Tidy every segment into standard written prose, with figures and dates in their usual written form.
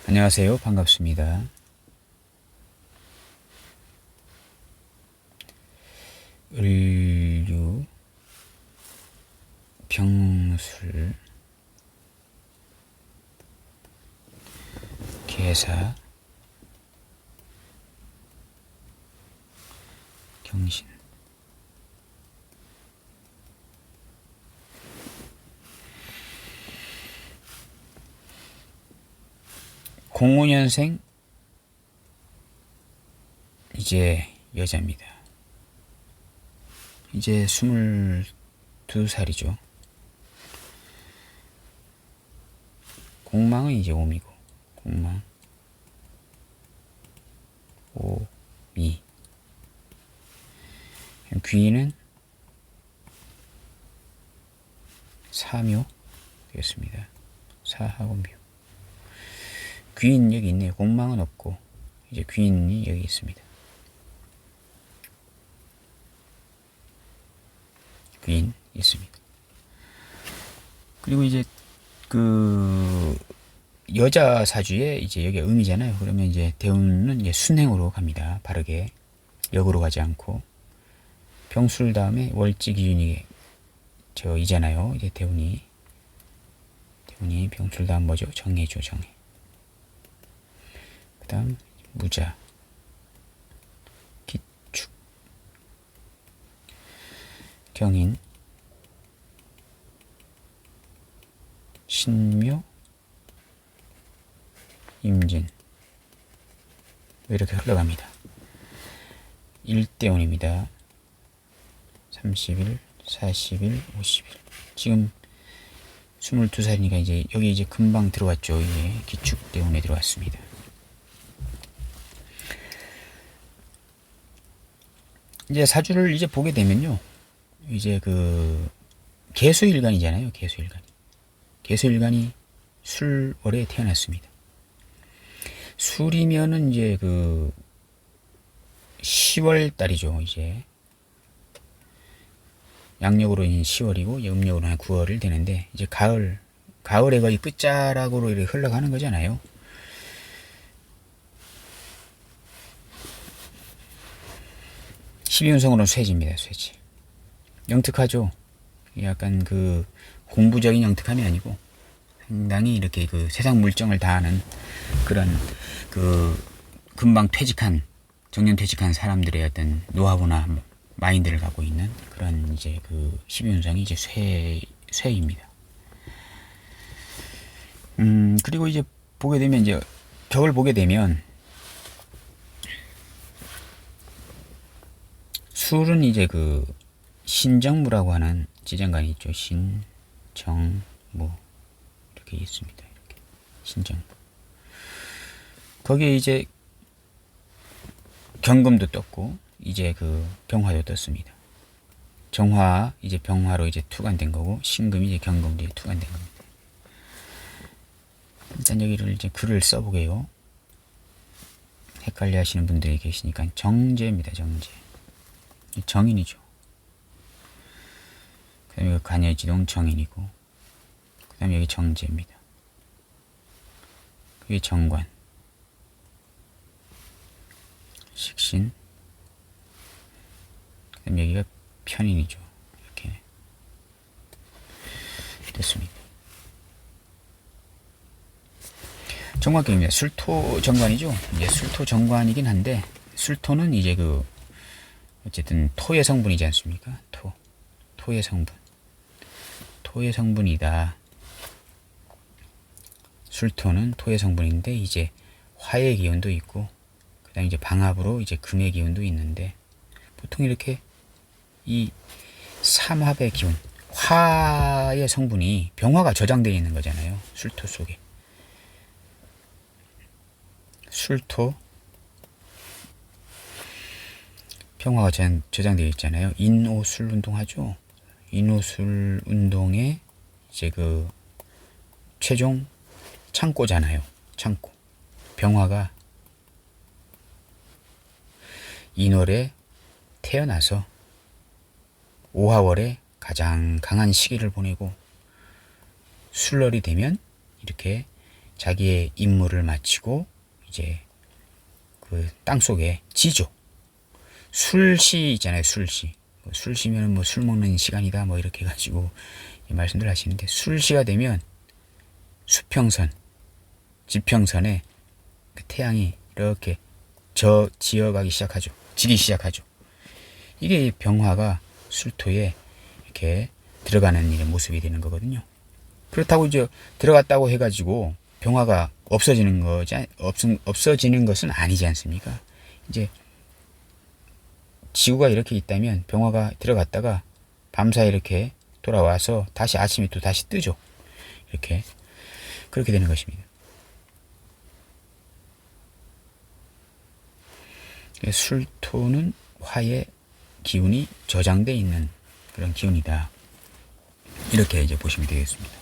안녕하세요. 반갑습니다. 을류, 병술, 계사, 경신. (05년생) 이제 여자입니다. 이제 22살이죠. 공망은 이제 오미고, 공망, 오미. 귀인은 사묘 되겠습니다. 사하고 묘. 귀인 여기 있네요. 공망은 없고 이제 귀인이 여기 있습니다. 귀인 있습니다. 그리고 이제 그 여자 사주에 이제 여기 음이잖아요. 그러면 이제 대운은 이제 순행으로 갑니다. 바르게 역으로 가지 않고. 병술 다음에 월지 기준이 저 이잖아요. 이제 대운이 병술 다음 뭐죠? 정해죠. 정해. 그 다음 무자, 기축, 경인, 신묘, 임진. 이렇게 흘러갑니다. 1대운입니다. 30일, 40일, 50일. 지금 22살이니까 이제 여기 이제 금방 들어왔죠. 이게 기축대운에 들어왔습니다. 이제 사주를 이제 보게 되면요. 이제 그 개수일간이잖아요. 개수일간이 술월에 태어났습니다. 술이면은 이제 그 10월 달이죠. 이제 양력으로는 10월이고 음력으로는 한 9월을 되는데 이제 가을에 거의 끝자락으로 이렇게 흘러가는 거잖아요. 십이운성으로는 쇠지입니다. 쇠지. 영특하죠. 약간 그 공부적인 영특함이 아니고 상당히 이렇게 그 세상 물정을 다 아는 그런 그 금방 정년 퇴직한 사람들의 어떤 노하우나 마인드를 갖고 있는 그런 이제 그 십이운성이 이제 쇠입니다. 그리고 이제 보게 되면 이제 격을 보게 되면 술은 이제 그 신정무라고 하는 지정관이 있죠. 신정무 이렇게 있습니다. 이렇게 신정무. 거기에 이제 경금도 떴고 이제 그 병화도 떴습니다. 정화 이제 병화로 이제 투관된 거고 신금이 이제 경금도 이제 투관된 겁니다. 일단 여기를 이제 글을 써보게요. 헷갈려 하시는 분들이 계시니까 정제입니다. 정제. 정인이죠. 그 다음에 간여지동 정인이고 그 다음에 여기 정제입니다. 그게 정관, 식신, 그 다음에 여기가 편인이죠. 이렇게 됐습니다. 정관격입니다. 술토 정관이죠. 이제 술토 정관이긴 한데 술토는 이제 그 어쨌든 토의 성분이지 않습니까? 토의 성분이다. 술토는 토의 성분인데 이제 화의 기운도 있고 그다음 이제 방합으로 이제 금의 기운도 있는데 보통 이렇게 이 삼합의 기운, 화의 성분이 병화가 저장되어 있는 거잖아요. 술토 속에. 술토 병화가 저장되어 있잖아요. 인오술 운동하죠. 인오술 운동의 이제 그 최종 창고잖아요. 창고. 병화가 인월에 태어나서 5하월에 가장 강한 시기를 보내고 술월이 되면 이렇게 자기의 임무를 마치고 이제 그 땅속에 지죠. 술시 있잖아요. 술시. 술시면 뭐 술 먹는 시간이다 뭐 이렇게 해가지고 말씀들 하시는데, 술시가 되면 수평선, 지평선에 그 태양이 이렇게 지어가기 시작하죠. 지기 시작하죠. 이게 병화가 술토에 이렇게 들어가는 일의 모습이 되는 거거든요. 그렇다고 이제 들어갔다고 해가지고 병화가 없어지는 것은 아니지 않습니까? 이제 지구가 이렇게 있다면 병화가 들어갔다가 밤사이 이렇게 돌아와서 다시 아침에 또 다시 뜨죠. 이렇게 그렇게 되는 것입니다. 술토는 화의 기운이 저장되어 있는 그런 기운이다. 이렇게 이제 보시면 되겠습니다.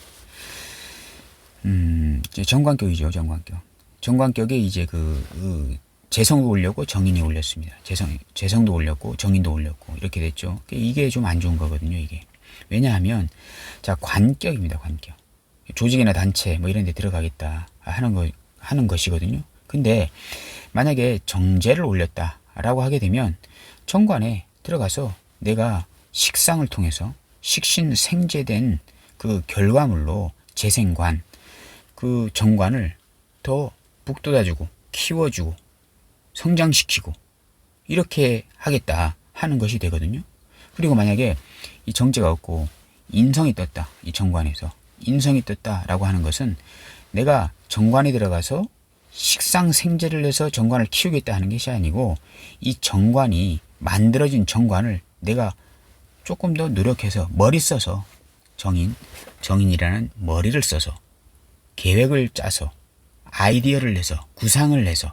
이제 정관격이죠. 정관격에 이제 재성도 올렸고 정인이 올렸습니다. 재성도 올렸고 정인도 올렸고 이렇게 됐죠. 이게 좀 안 좋은 거거든요. 이게 왜냐하면 자, 관격입니다. 관격. 조직이나 단체 뭐 이런 데 들어가겠다 하는 것이거든요. 근데 만약에 정제를 올렸다라고 하게 되면 정관에 들어가서 내가 식상을 통해서 식신생제된 그 결과물로 재생관, 그 정관을 더 북돋아주고 키워주고 성장시키고 이렇게 하겠다 하는 것이 되거든요. 그리고 만약에 이 정제가 없고 인성이 떴다, 이 정관에서 인성이 떴다라고 하는 것은 내가 정관에 들어가서 식상생제를 해서 정관을 키우겠다 하는 것이 아니고, 이 정관이 만들어진 정관을 내가 조금 더 노력해서 머리 써서 정인이라는 머리를 써서 계획을 짜서 아이디어를 내서 구상을 내서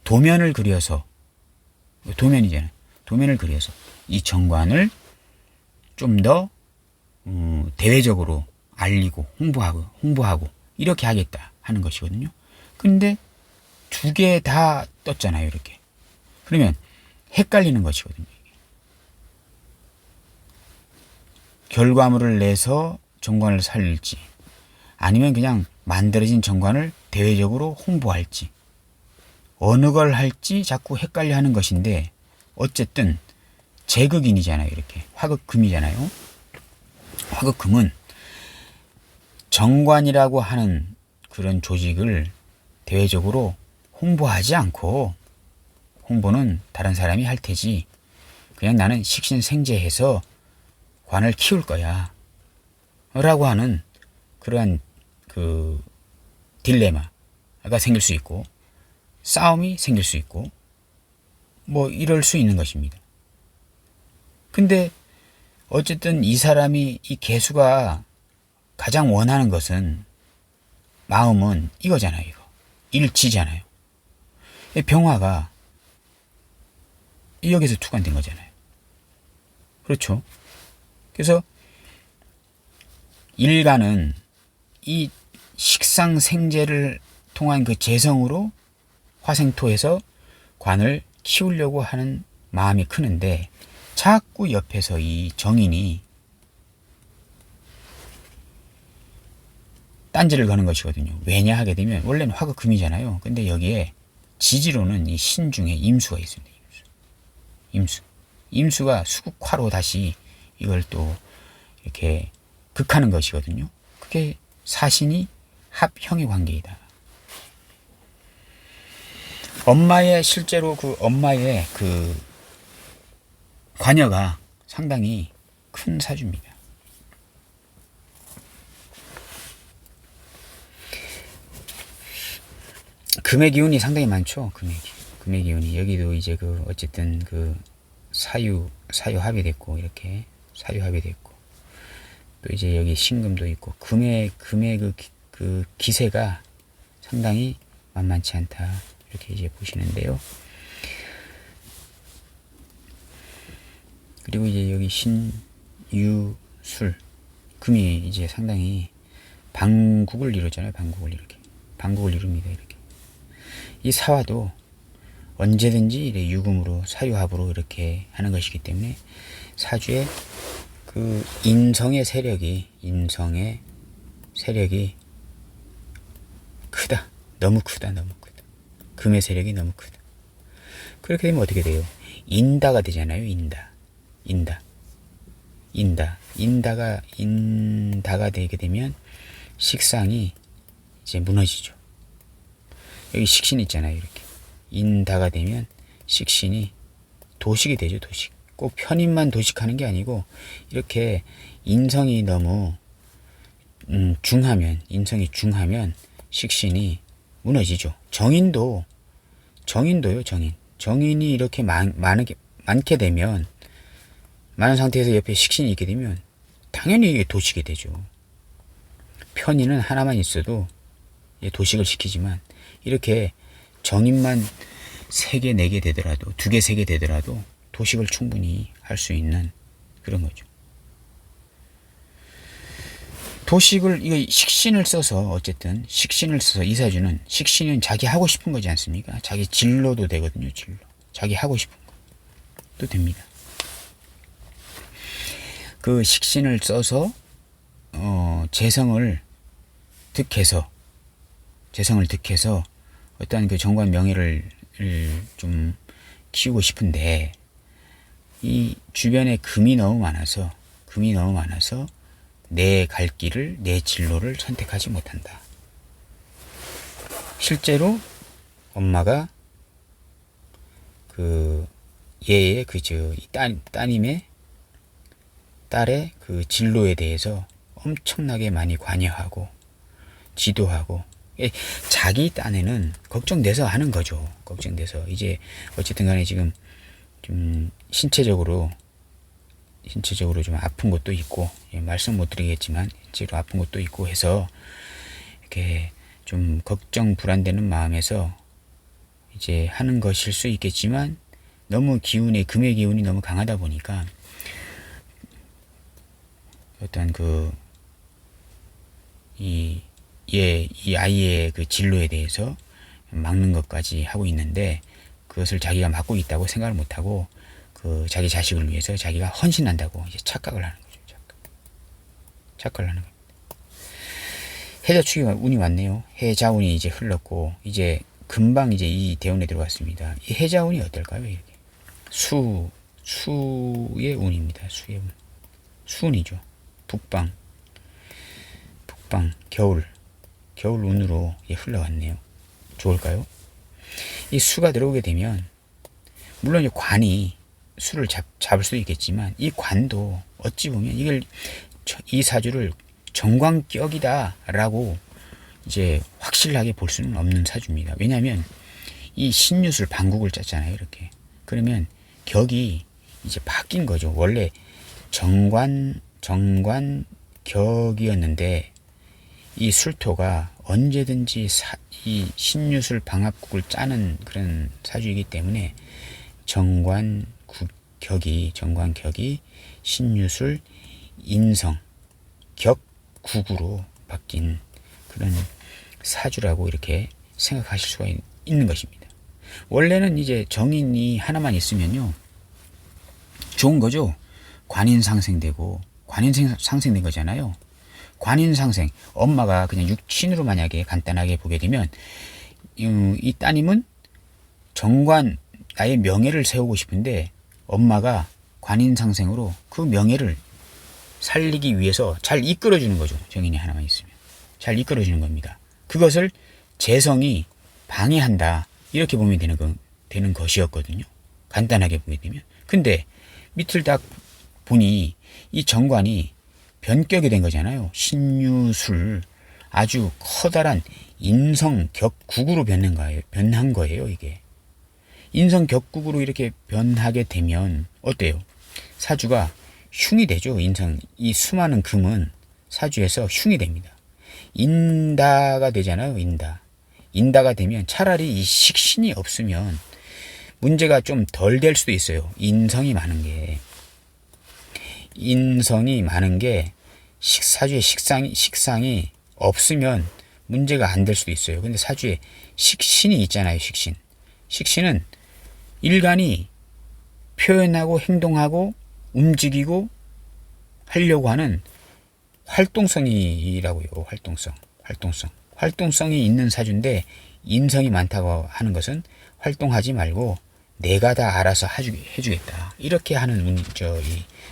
도면을 그려서, 도면이잖아요. 도면을 그려서 이 정관을 좀 더 대외적으로 알리고 홍보하고 이렇게 하겠다 하는 것이거든요. 근데 두 개 다 떴잖아요. 이렇게. 그러면 헷갈리는 것이거든요. 결과물을 내서 정관을 살릴지 아니면 그냥 만들어진 정관을 대외적으로 홍보할지 어느 걸 할지 자꾸 헷갈려 하는 것인데, 어쨌든 제극인이잖아요. 이렇게 화극금이잖아요. 화극금은 정관이라고 하는 그런 조직을 대외적으로 홍보하지 않고, 홍보는 다른 사람이 할 테지 그냥 나는 식신생제해서 관을 키울 거야 라고 하는 그러한 그 딜레마가 생길 수 있고 싸움이 생길 수 있고 뭐 이럴 수 있는 것입니다. 근데 어쨌든 이 사람이, 이 개수가 가장 원하는 것은, 마음은 이거잖아요. 이거 일치잖아요. 병화가 여기서 투관된 거잖아요. 그렇죠. 그래서 일간은 이 식상생제를 통한 그 재성으로 화생토에서 관을 키우려고 하는 마음이 크는데, 자꾸 옆에서 이 정인이 딴지를 거는 것이거든요. 왜냐 하게 되면 원래는 화극금이잖아요. 근데 여기에 지지로는 이 신 중에 임수가 있습니다. 임수가 수국화로 다시 이걸 또 이렇게 극하는 것이거든요. 그게 사신이 합형의 관계이다. 실제로 그 엄마의 그 관여가 상당히 큰 사주입니다. 금의 기운이 상당히 많죠. 금의 기운이. 여기도 이제 어쨌든 사유합이 됐고, 이렇게 사유합이 됐고, 또 이제 여기 신금도 있고, 금의 그 기세가 상당히 만만치 않다. 이렇게 이제 보시는데요. 그리고 이제 여기 신유술, 금이 이제 상당히 방국을 이루잖아요. 방국을 이룹니다. 이렇게. 이 사화도 언제든지 유금으로 사유합으로 이렇게 하는 것이기 때문에 사주의 그 인성의 세력이 너무 크다, 너무 크다. 금의 세력이 너무 크다. 그렇게 되면 어떻게 돼요? 인다가 되잖아요. 인다가 되게 되면 식상이 이제 무너지죠. 여기 식신 있잖아요. 이렇게 인다가 되면 식신이 도식이 되죠. 도식. 꼭 편인만 도식하는 게 아니고 이렇게 인성이 너무 인성이 중하면 식신이 무너지죠. 정인도요. 정인이 이렇게 많게 되면, 많은 상태에서 옆에 식신이 있게 되면 당연히 이게 도식이 되죠. 편인은 하나만 있어도 도식을 시키지만, 이렇게 정인만 3개, 4개 되더라도, 2개, 3개 되더라도 도식을 충분히 할 수 있는 그런 거죠. 도식을, 이거 식신을 써서, 어쨌든 식신을 써서 이사주는, 식신은 자기 하고 싶은 거지 않습니까? 자기 진로도 되거든요. 진로. 자기 하고 싶은 것도 됩니다. 그 식신을 써서 재성을 득해서 어떤 그 정관 명예를 좀 키우고 싶은데, 이 주변에 금이 너무 많아서 내 갈 길을, 내 진로를 선택하지 못한다. 실제로 엄마가 얘의 따님의 딸의 그 진로에 대해서 엄청나게 많이 관여하고 지도하고, 자기 딴에는 걱정돼서 하는 거죠. 걱정돼서 이제 어쨌든 간에 지금 좀 신체적으로 좀 아픈 것도 있고, 말씀 못 드리겠지만 실제로 아픈 것도 있고 해서 이렇게 좀 걱정 불안되는 마음에서 이제 하는 것일 수 있겠지만, 너무 금의 기운이 너무 강하다 보니까 어떤 이 아이의 그 진로에 대해서 막는 것까지 하고 있는데, 그것을 자기가 막고 있다고 생각을 못하고 자기 자식을 위해서 자기가 헌신한다고 이제 착각을 하는 거죠. 착각을 하는 겁니다. 해자축이 운이 왔네요. 해자운이 이제 흘렀고, 이제 금방 이제 이 대운에 들어갔습니다. 이 해자운이 어떨까요? 이렇게 수의 운입니다. 수의 운. 수운이죠. 북방 겨울 운으로 흘러왔네요. 좋을까요? 이 수가 들어오게 되면, 물론 관이 수를 잡을 수 있겠지만, 이 관도 어찌 보면 이 사주를 정관격이다라고 이제 확실하게 볼 수는 없는 사주입니다. 왜냐하면 이 신유술 방국을 짰잖아요. 이렇게. 그러면 격이 이제 바뀐 거죠. 원래 정관격이었는데 이 술토가 언제든지 이 신유술 방합국을 짜는 그런 사주이기 때문에 정관격이 신유술 인성 격국으로 바뀐 그런 사주라고 이렇게 생각하실 수가 있는 것입니다. 원래는 이제 정인이 하나만 있으면요 좋은 거죠. 관인상생된 거잖아요. 관인상생, 엄마가 그냥 육친으로 만약에 간단하게 보게 되면, 이 따님은 나의 명예를 세우고 싶은데 엄마가 관인상생으로 그 명예를 살리기 위해서 잘 이끌어주는 거죠. 정인이 하나만 있으면 잘 이끌어주는 겁니다. 그것을 재성이 방해한다, 이렇게 보면 되는 것이었거든요. 간단하게 보게 되면. 근데 밑을 딱 보니 이 정관이 변격이 된 거잖아요. 신유술, 아주 커다란 인성격국으로 변한 거예요. 이게 인성격국으로 이렇게 변하게 되면 어때요? 사주가 흉이 되죠. 이 수많은 금은 사주에서 흉이 됩니다. 인다가 되잖아요. 인다가 되면 차라리 이 식신이 없으면 문제가 좀 덜 될 수도 있어요. 인성이 많은 게 사주에 식상이 없으면 문제가 안 될 수도 있어요. 근데 사주에 식신이 있잖아요. 식신은 일간이 표현하고 행동하고 움직이고 하려고 하는 활동성이라고요. 활동성이 있는 사주인데, 인성이 많다고 하는 것은 활동하지 말고 내가 다 알아서 해주겠다. 이렇게 하는 이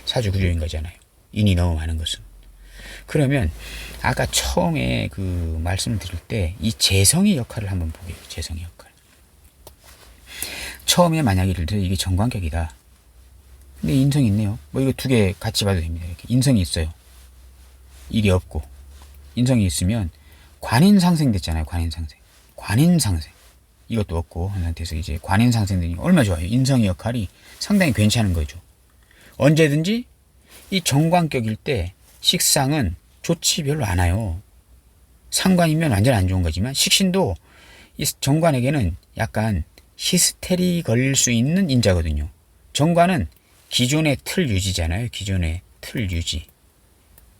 사주 구조인 거잖아요. 인이 너무 많은 것은. 그러면 아까 처음에 그 말씀을 드릴 때 이 재성의 역할을 한번 보게요. 재성의 역할. 처음에 만약에 예를 들어 이게 정관격이다. 근데 인성이 있네요. 뭐 이거 두 개 같이 봐도 됩니다. 이렇게 인성이 있어요. 일이 없고 인성이 있으면 관인상생 됐잖아요. 관인상생. 관인상생. 이것도 없고 한 상태에서 이제 관인상생 되니까 얼마나 좋아요. 인성의 역할이 상당히 괜찮은 거죠. 언제든지 이 정관격일 때 식상은 좋지 별로 않아요. 상관이면 완전 안 좋은 거지만 식신도 이 정관에게는 약간 히스테리 걸릴 수 있는 인자거든요. 정관은 기존의 틀 유지잖아요. 기존의 틀 유지.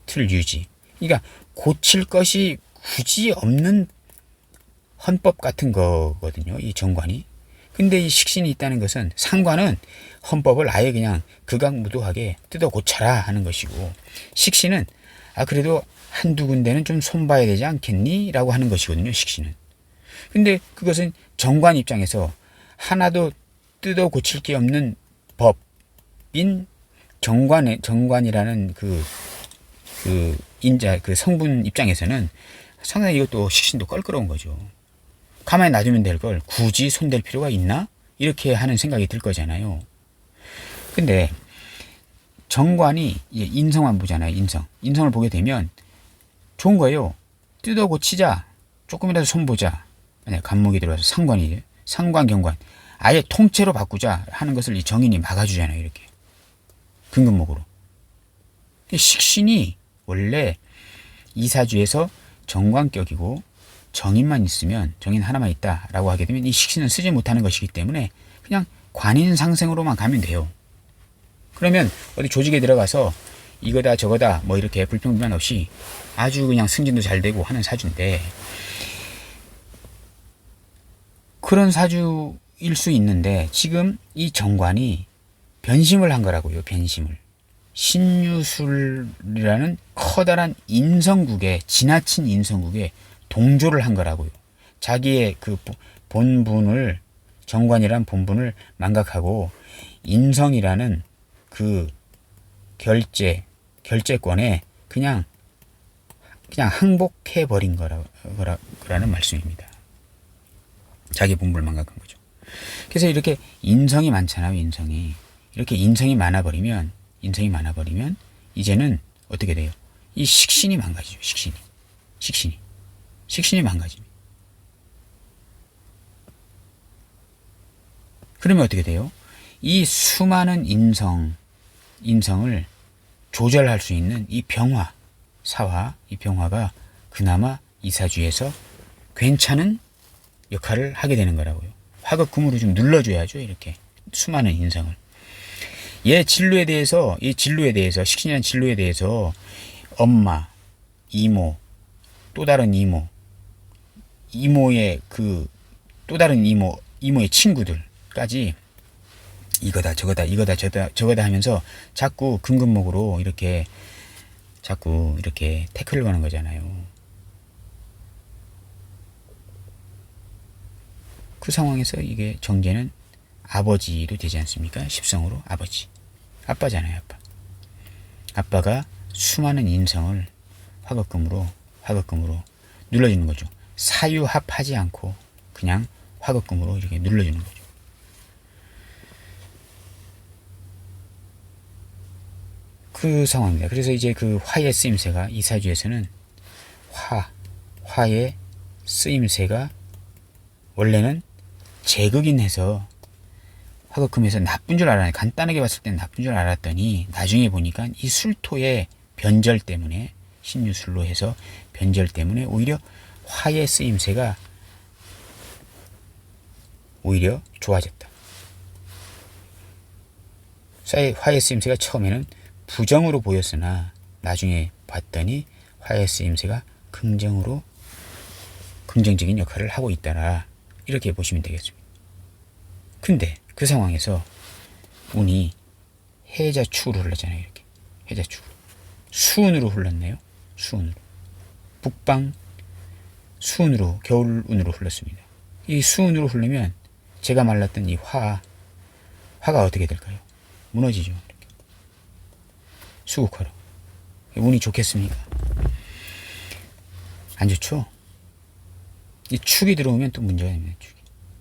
틀 유지. 그러니까 고칠 것이 굳이 없는 헌법 같은 거거든요. 이 정관이. 근데 이 식신이 있다는 것은 상관은 헌법을 아예 그냥 극악무도하게 뜯어 고쳐라 하는 것이고 식신은 그래도 한두 군데는 좀 손봐야 되지 않겠니? 라고 하는 것이거든요. 식신은. 근데 그것은 정관 입장에서 하나도 뜯어 고칠 게 없는 법인 정관이라는 그 인자, 그 성분 입장에서는 상당히 이것도 식신도 껄끄러운 거죠. 가만히 놔두면 될 걸 굳이 손댈 필요가 있나? 이렇게 하는 생각이 들 거잖아요. 근데 정관이 인성만 보잖아요. 인성을 보게 되면 좋은 거예요. 뜯어 고치자. 조금이라도 손보자. 만약 간목이 들어와서 상관, 경관. 아예 통째로 바꾸자 하는 것을 이 정인이 막아주잖아요. 이렇게. 근근목으로. 식신이 원래 이사주에서 정관격이고 정인만 있으면 정인 하나만 있다라고 하게 되면 이 식신은 쓰지 못하는 것이기 때문에 그냥 관인상생으로만 가면 돼요. 그러면 어디 조직에 들어가서 이거다 저거다 뭐 이렇게 불평불만 없이 아주 그냥 승진도 잘 되고 하는 사주인데 그런 사주일 수 있는데 지금 이 정관이 변심을 한 거라고요. 변심을. 신유술이라는 커다란 인성국에 지나친 인성국에 동조를 한 거라고요. 자기의 그 본분을 정관이란 본분을 망각하고 인성이라는 그 결재권에 그냥 항복해 버린 거라는 말씀입니다. 자기 본분을 망각한 거죠. 그래서 이렇게 인성이 많잖아요. 인성이 이렇게 인성이 많아버리면 이제는 어떻게 돼요? 이 식신이 망가지죠. 식신이 망가집니다. 그러면 어떻게 돼요? 이 수많은 인성을 조절할 수 있는 이 병화, 이 병화가 그나마 이사주에서 괜찮은 역할을 하게 되는 거라고요. 화극금으로 좀 눌러줘야죠. 이렇게 수많은 인성을. 이 진로에 대해서 식신이라는 진로에 대해서 엄마, 이모, 또 다른 이모의 그 또 다른 이모의 친구들까지 이거다 저거다 하면서 자꾸 근근목으로 이렇게 태클을 거는 거잖아요. 그 상황에서 이게 정제는 아버지도 되지 않습니까? 십성으로 아빠잖아요. 아빠가 수많은 인성을 화극금으로 눌러주는 거죠. 사유합하지 않고 그냥 화극금으로 이렇게 눌러주는 거죠. 그 상황입니다. 그래서 이제 그 화의 쓰임새가 이사주에서는 화의 쓰임새가 원래는 제극인 해서 화극금에서 나쁜 줄 알았는데 간단하게 봤을 때는 나쁜 줄 알았더니 나중에 보니까 이 술토의 변절 때문에 신유술로 해서 변절 때문에 오히려 화의 쓰임새가 오히려 좋아졌다. 화의 쓰임새가 처음에는 부정으로 보였으나 나중에 봤더니 화의 쓰임새가 긍정적인 역할을 하고 있다라 이렇게 보시면 되겠습니다. 근데 그 상황에서 운이 해자축으로 흘렀잖아요. 이렇게 해자축으로 수운으로 흘렀네요. 수운으로 북방 수운으로 겨울운으로 흘렀습니다. 이 수운으로 흐르면 제가 말랐던 이 화가 어떻게 될까요? 무너지죠. 이렇게. 수국화로. 운이 좋겠습니까? 안 좋죠? 이 축이 들어오면 또 문제가 됩니다.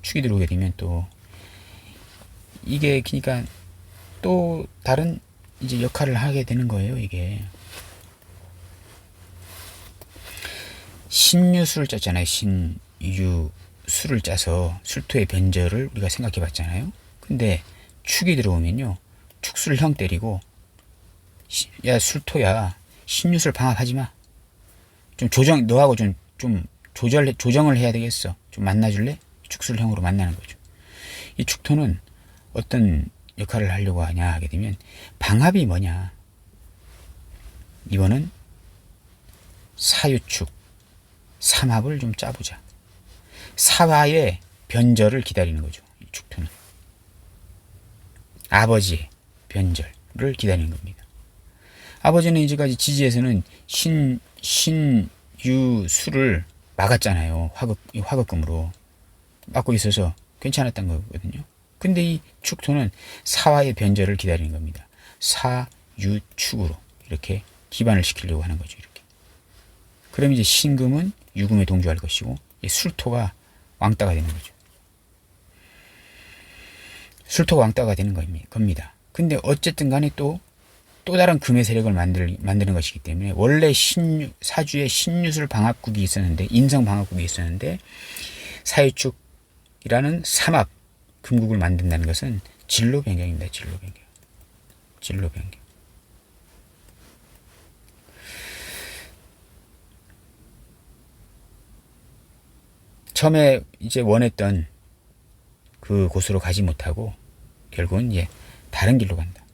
축이 들어오게 되면 또 이게 그러니까 또 다른 이제 역할을 하게 되는 거예요. 이게 신유수를 짰잖아요. 신유수를 짜서 술토의 변절을 우리가 생각해 봤잖아요. 근데 축이 들어오면요, 축수를 형 때리고, 야 술토야 신유수를 방합하지 마. 좀 너하고 좀 조정을 해야 되겠어. 좀 만나줄래? 축수를 형으로 만나는 거죠. 이 축토는 어떤 역할을 하려고 하냐 하게 되면 방합이 뭐냐. 이번은 사유축 삼합을 좀 짜보자. 사화의 변절을 기다리는 거죠. 이 축토는 아버지의 변절을 기다리는 겁니다. 아버지는 이제까지 지지에서는 신유수를 막았잖아요. 화급금으로 막고 있어서 괜찮았던 거거든요. 근데 이 축토는 사화의 변절을 기다리는 겁니다. 사유축으로 이렇게 기반을 시키려고 하는 거죠. 이렇게. 그럼 이제 신금은 유금에 동조할 것이고, 이 술토가 왕따가 되는 거죠. 술토가 왕따가 되는 겁니다. 근데 어쨌든 간에 또 다른 금의 세력을 만드는 것이기 때문에, 원래 사주에 신유술 방합국이 있었는데, 인성 방합국이 있었는데, 사유축이라는 삼합 금국을 만든다는 것은 진로 변경입니다. 진로 변경. 처음에 이제 원했던 그 곳으로 가지 못하고 결국은 이제 다른 길로 간다.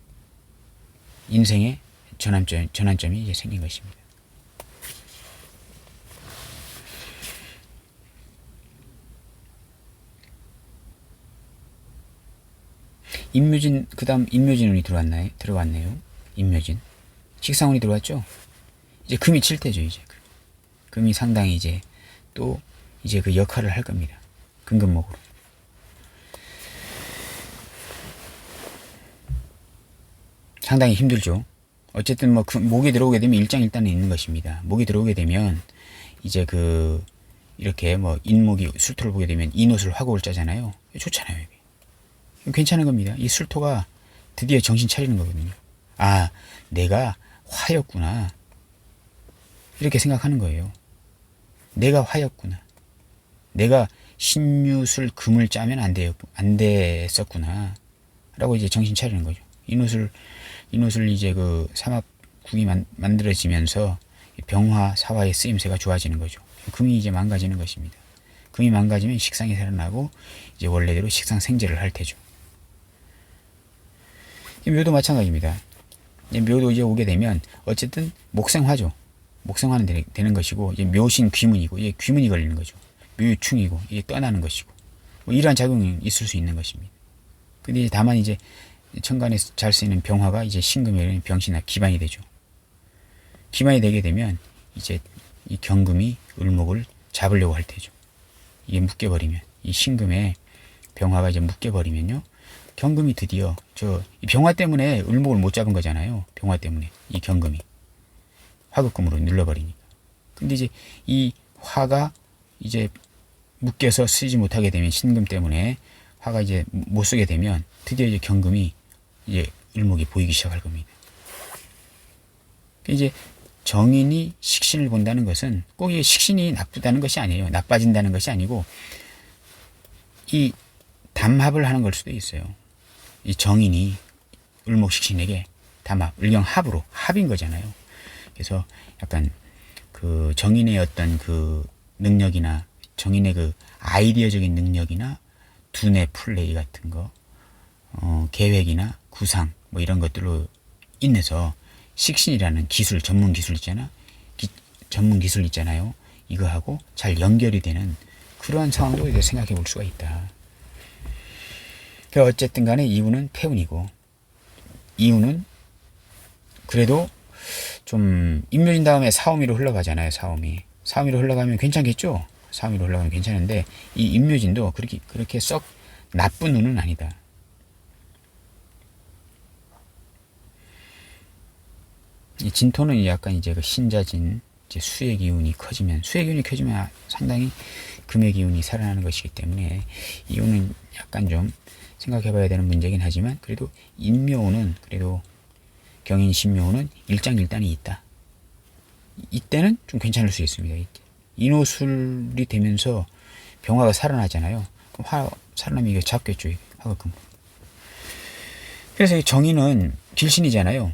인생의 전환점이 이제 생긴 것입니다. 임묘진, 그 다음 임묘진운이 들어왔네요. 임묘진. 식상운이 들어왔죠? 이제 금이 칠 때죠, 이제. 금이 상당히 이제 또 이제 그 역할을 할 겁니다. 금금목으로. 상당히 힘들죠. 어쨌든 뭐 목이 들어오게 되면 일장일단은 있는 것입니다. 목이 들어오게 되면 이제 이렇게 뭐 인목이 술토를 보게 되면 인옷을 화곡을 짜잖아요. 좋잖아요. 이게. 괜찮은 겁니다. 이 술토가 드디어 정신 차리는 거거든요. 아, 내가 화였구나. 이렇게 생각하는 거예요. 내가 화였구나. 내가 신유술 금을 짜면 안 됐었구나. 라고 이제 정신 차리는 거죠. 인옷을 이제 그 삼합국이 만들어지면서 병화, 사화의 쓰임새가 좋아지는 거죠. 금이 이제 망가지는 것입니다. 금이 망가지면 식상이 살아나고 이제 원래대로 식상 생재를 할 테죠. 묘도 마찬가지입니다. 묘도 이제 오게 되면 어쨌든 목생화죠. 목생화는 되는 것이고, 이제 묘신 귀문이고, 이게 귀문이 걸리는 거죠. 묘충이고, 이게 떠나는 것이고, 뭐 이러한 작용이 있을 수 있는 것입니다. 근데 이제 다만 이제 천간에 잘 쓰이는 병화가 이제 신금이 병신화 기반이 되죠. 기반이 되게 되면 이제 이 경금이 을목을 잡으려고 할 테죠. 이게 묶여버리면, 이 신금에 병화가 이제 묶여버리면요, 경금이 드디어 이 병화 때문에 을목을 못 잡은 거잖아요. 병화 때문에 이 경금이 화급금으로 눌러버리니까. 근데 이제 이 화가 이제 묶여서 쓰지 못하게 되면, 신금 때문에 화가 이제 못 쓰게 되면 드디어 이제 경금이 이제 을목이 보이기 시작할 겁니다. 이제 정인이 식신을 본다는 것은 꼭 이 식신이 나쁘다는 것이 아니에요. 나빠진다는 것이 아니고 이 담합을 하는 걸 수도 있어요. 이 정인이 을목 식신에게 담합, 을경합으로 합인 거잖아요. 그래서 약간 그 정인의 어떤 그 능력이나 정인의 그 아이디어적인 능력이나 두뇌 플레이 같은 거, 계획이나 구상 뭐 이런 것들로 인해서 식신이라는 기술, 전문 기술 있잖아요. 이거하고 잘 연결이 되는 그러한 상황도 이제 생각해 볼 수가 있다. 어쨌든 간에 이운은 태운이고, 이운은 그래도 좀 임묘진 다음에 사오미로 흘러가잖아요. 사오미로 흘러가면 괜찮겠죠? 3 위로 올라가면 괜찮은데 이 임묘진도 그렇게 썩 나쁜 운은 아니다. 이 진토는 약간 이제 그 신자진, 이제 수의 기운이 커지면 상당히 금의 기운이 살아나는 것이기 때문에 이 운은 약간 좀 생각해봐야 되는 문제긴 하지만 그래도 인묘운은 그래도 경인 신묘운은 일장일단이 있다. 이때는 좀 괜찮을 수 있습니다. 이때. 인호술이 되면서 병화가 살아나잖아요. 그럼 살아나면 이게 잡겠죠. 화극금. 그래서 이 정인은 길신이잖아요.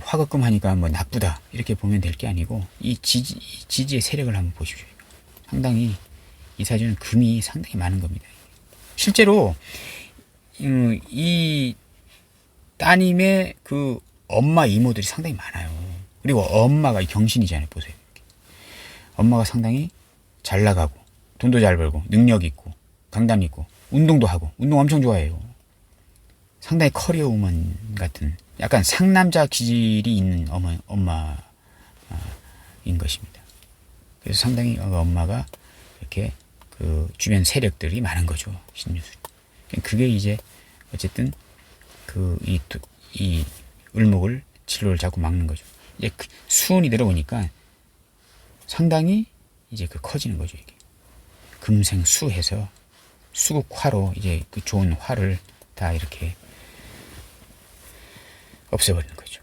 화극금 하니까 뭐 나쁘다 이렇게 보면 될 게 아니고 이 지지의 세력을 한번 보십시오. 상당히 이 사주는 금이 상당히 많은 겁니다. 실제로 이 따님의 그 엄마 이모들이 상당히 많아요. 그리고 엄마가 경신이잖아요. 보세요. 엄마가 상당히 잘 나가고 돈도 잘 벌고 능력 있고 강단 있고 운동도 하고 운동 엄청 좋아해요. 상당히 커리어 우먼 같은 약간 상남자 기질이 있는 엄마인 것입니다. 그래서 상당히 엄마가 이렇게 그 주변 세력들이 많은 거죠. 신유술. 그게 이제 어쨌든 이 을목을 진로를 자꾸 막는 거죠. 이제 수운이 들어오니까 상당히 이제 커지는 거죠. 이게 금생수해서 수국화로 이제 그 좋은 화를 다 이렇게 없애버리는 거죠.